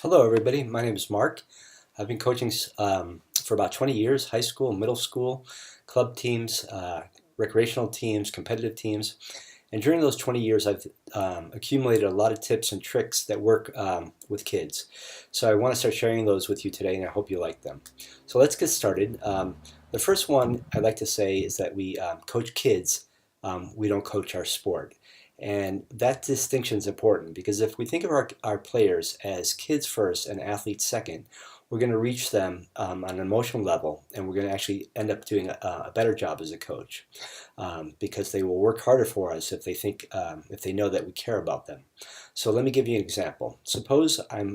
Hello everybody, my name is Mark. I've been coaching for about 20 years, high school, middle school, club teams, recreational teams, competitive teams. And during those 20 years I've accumulated a lot of tips and tricks that work with kids. So I want to start sharing those with you today and I hope you like them. So let's get started. The first one I'd like to say is that we coach kids, we don't coach our sport. And that distinction is important because if we think of our players as kids first and athletes second, we're going to reach them on an emotional level, and we're going to actually end up doing a better job as a coach because they will work harder for us if they know that we care about them. So let me give you an example. Suppose I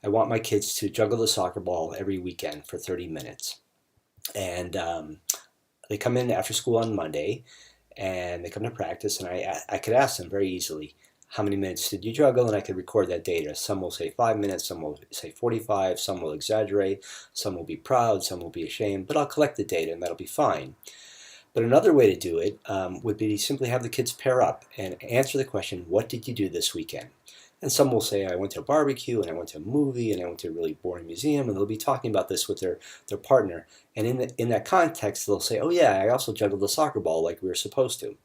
want my kids to juggle the soccer ball every weekend for 30 minutes, and they come in after school on Monday and they come to practice, and I could ask them very easily, how many minutes did you juggle? And I could record that data. Some will say 5 minutes, some will say 45, some will exaggerate, some will be proud, some will be ashamed, but I'll collect the data and that'll be fine. But another way to do it would be to simply have the kids pair up and answer the question, what did you do this weekend? And some will say, I went to a barbecue, and I went to a movie, and I went to a really boring museum, and they'll be talking about this with their partner. And in that context, they'll say, oh yeah, I also juggled the soccer ball like we were supposed to.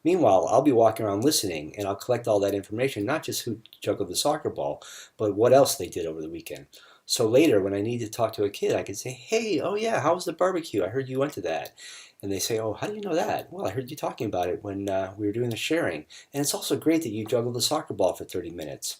Meanwhile, I'll be walking around listening, and I'll collect all that information, not just who juggled the soccer ball, but what else they did over the weekend. So later, when I need to talk to a kid, I can say, hey, oh yeah, how was the barbecue? I heard you went to that. And they say, oh, how do you know that? Well, I heard you talking about it when we were doing the sharing. And it's also great that you juggled the soccer ball for 30 minutes.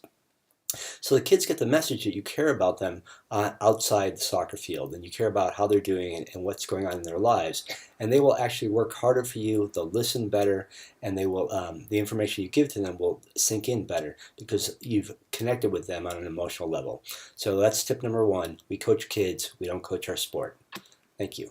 So the kids get the message that you care about them outside the soccer field, and you care about how they're doing and what's going on in their lives. And they will actually work harder for you, they'll listen better, and they will the information you give to them will sink in better because you've connected with them on an emotional level. So that's tip number one. We coach kids, we don't coach our sport. Thank you.